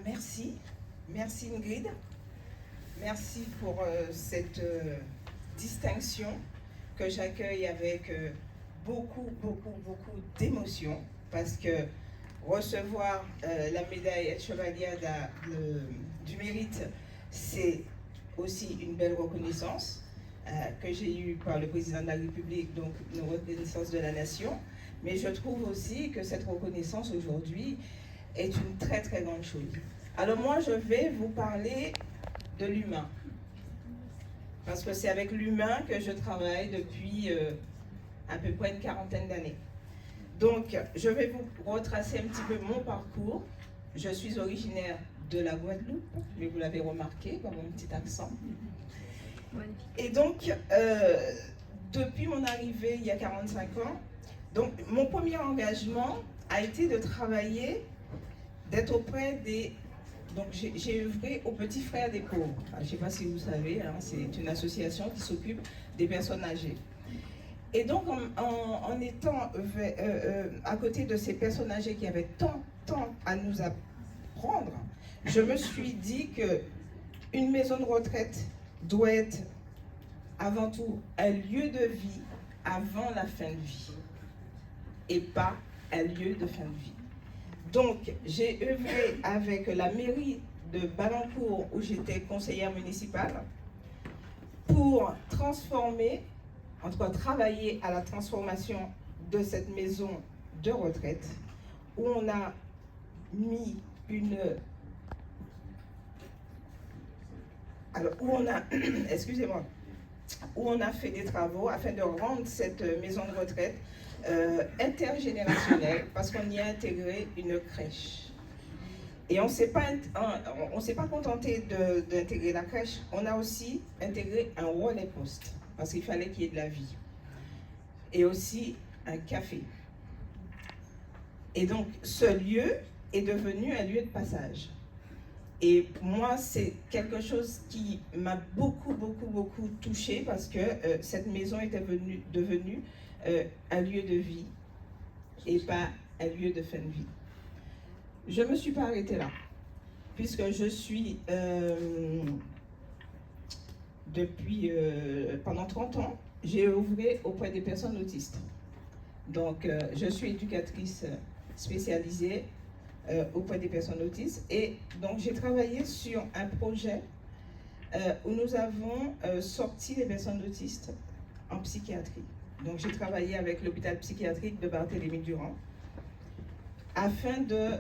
Merci, merci Ingrid, merci pour cette distinction que j'accueille avec beaucoup d'émotion, parce que recevoir la médaille chevalier du mérite, c'est aussi une belle reconnaissance que j'ai eue par le président de la République, donc une reconnaissance de la nation, mais je trouve aussi que cette reconnaissance aujourd'hui est une très grande chose. Alors moi, je vais vous parler de l'humain, parce que c'est avec l'humain que je travaille depuis à peu près une quarantaine d'années. Donc, je vais vous retracer un petit peu mon parcours. Je suis originaire de la Guadeloupe, mais vous l'avez remarqué par mon petit accent. Et donc, depuis mon arrivée il y a 45 ans, donc mon premier engagement a été de travailler, d'être auprès des... Donc j'ai œuvré aux Petits Frères des Pauvres. Je ne sais pas si vous savez, hein, c'est une association qui s'occupe des personnes âgées. Et donc en étant à côté de ces personnes âgées qui avaient tant à nous apprendre, je me suis dit qu'une maison de retraite doit être avant tout un lieu de vie avant la fin de vie et pas un lieu de fin de vie. Donc, j'ai œuvré avec la mairie de Balancourt, où j'étais conseillère municipale, pour transformer, en tout cas travailler à la transformation de cette maison de retraite, où on a mis excusez-moi, où on a fait des travaux afin de rendre cette maison de retraite intergénérationnelle, parce qu'on y a intégré une crèche. Et on ne s'est pas contenté d'intégrer la crèche, on a aussi intégré un relais poste, parce qu'il fallait qu'il y ait de la vie. Et aussi un café. Et donc, ce lieu est devenu un lieu de passage. Et pour moi, c'est quelque chose qui m'a beaucoup touchée, parce que cette maison était devenue un lieu de vie et pas un lieu de fin de vie. Je ne me suis pas arrêtée là, puisque je suis, pendant 30 ans, j'ai œuvré auprès des personnes autistes. Donc, je suis éducatrice spécialisée auprès des personnes autistes, et donc j'ai travaillé sur un projet où nous avons sorti les personnes autistes en psychiatrie. Donc j'ai travaillé avec l'hôpital psychiatrique de Barthélemy-Durand afin de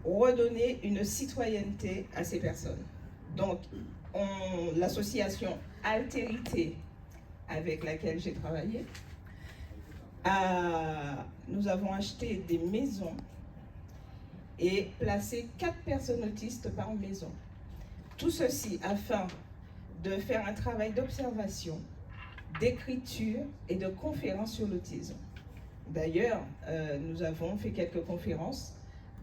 redonner une citoyenneté à ces personnes. Donc l'association Altérité, avec laquelle j'ai travaillé, nous avons acheté des maisons et placé 4 personnes autistes par maison. Tout ceci afin de faire un travail d'observation, d'écriture et de conférences sur l'autisme. D'ailleurs, nous avons fait quelques conférences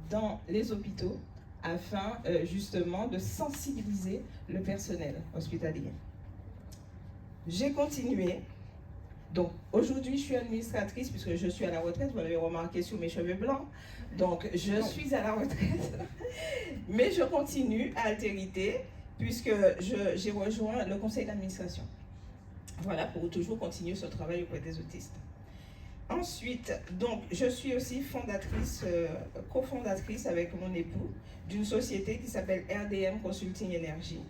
dans les hôpitaux afin justement de sensibiliser le personnel hospitalier. J'ai continué. Donc aujourd'hui, je suis administratrice puisque je suis à la retraite. Vous l'avez remarqué sur mes cheveux blancs. Donc je suis à la retraite. Mais je continue à Altérité puisque j'ai rejoint le conseil d'administration. Voilà, pour toujours continuer ce travail auprès des autistes. Ensuite, donc, je suis aussi fondatrice, cofondatrice avec mon époux d'une société qui s'appelle RDM Consulting Énergie.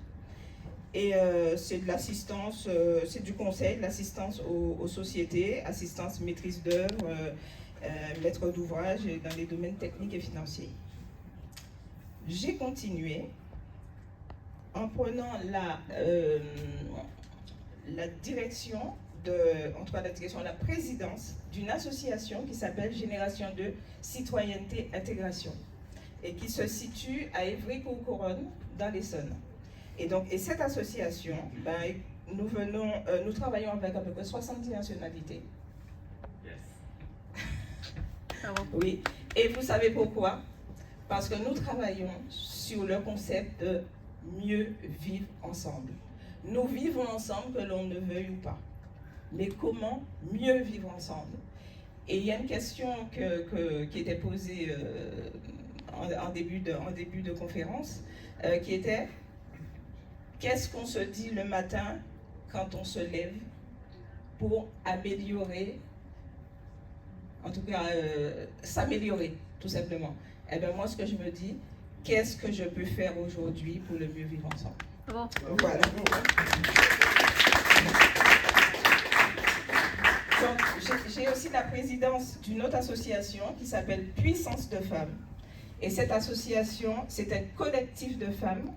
Et c'est de l'assistance, c'est du conseil, de l'assistance aux sociétés, assistance maîtrise d'œuvre, maître d'ouvrage dans les domaines techniques et financiers. J'ai continué en prenant la direction la présidence d'une association qui s'appelle Génération 2 Citoyenneté Intégration et qui se situe à Évry-Courcouronnes dans l'Essonne. Et cette association, nous travaillons avec à peu près 70 nationalités. Yes. Oui, et vous savez pourquoi? Parce que nous travaillons sur le concept de mieux vivre ensemble. Nous vivons ensemble que l'on ne veuille ou pas. Mais comment mieux vivre ensemble? Et il y a une question qui était posée en début de conférence, qui était « Qu'est-ce qu'on se dit le matin quand on se lève pour améliorer, en tout cas s'améliorer, tout simplement ?» Eh bien moi, ce que je me dis, qu'est-ce que je peux faire aujourd'hui pour le mieux vivre ensemble? Bon. Voilà. Donc, j'ai aussi la présidence d'une autre association qui s'appelle Puissance de Femmes. Et cette association, c'est un collectif de femmes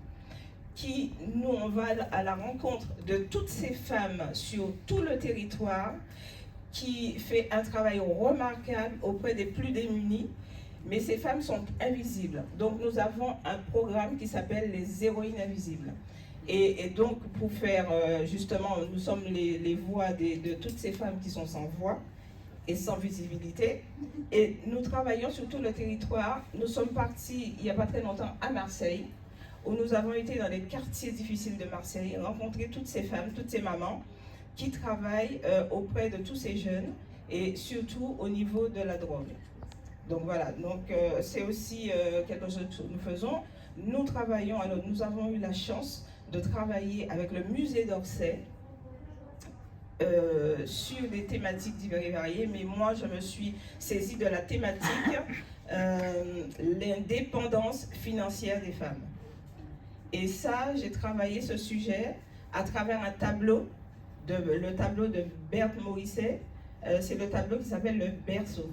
qui, nous, on va à la rencontre de toutes ces femmes sur tout le territoire, qui fait un travail remarquable auprès des plus démunis. Mais ces femmes sont invisibles. Donc nous avons un programme qui s'appelle les héroïnes invisibles. Et donc pour faire justement, nous sommes les voix de toutes ces femmes qui sont sans voix et sans visibilité. Et nous travaillons sur tout le territoire. Nous sommes partis il n'y a pas très longtemps à Marseille, où nous avons été dans les quartiers difficiles de Marseille, rencontrer toutes ces femmes, toutes ces mamans qui travaillent auprès de tous ces jeunes et surtout au niveau de la drogue. Donc voilà, donc c'est aussi quelque chose que nous faisons. Nous travaillons, alors nous avons eu la chance de travailler avec le musée d'Orsay sur des thématiques diverses et variées, mais moi je me suis saisie de la thématique l'indépendance financière des femmes. Et ça, j'ai travaillé ce sujet à travers un tableau, le tableau de Berthe Morisset, c'est le tableau qui s'appelle le berceau.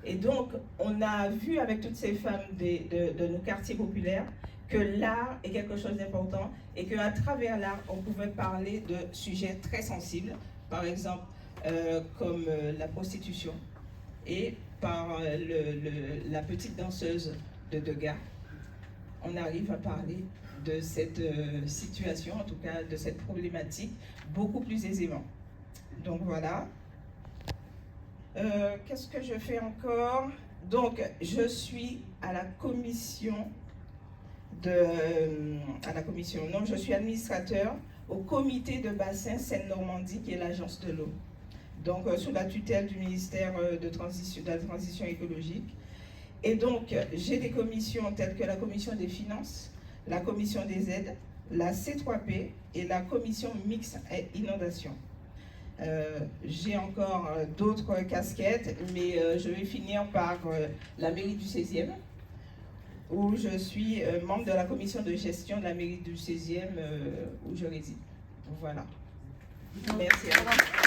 Et donc, on a vu avec toutes ces femmes de nos quartiers populaires que l'art est quelque chose d'important et qu'à travers l'art, on pouvait parler de sujets très sensibles, par exemple comme la prostitution et par la petite danseuse de Degas. On arrive à parler de cette situation, en tout cas de cette problématique, beaucoup plus aisément. Donc voilà. Qu'est-ce que je fais encore? Donc, je suis à la commission non, je suis administrateur au comité de bassin Seine-Normandie, qui est l'agence de l'eau. Donc, sous la tutelle du ministère de la transition écologique. Et donc, j'ai des commissions telles que la commission des finances, la commission des aides, la C3P et la commission mixte et inondation. J'ai encore d'autres casquettes, mais je vais finir par la mairie du 16e, où je suis membre de la commission de gestion de la mairie du 16e, où je réside. Voilà. Merci à vous.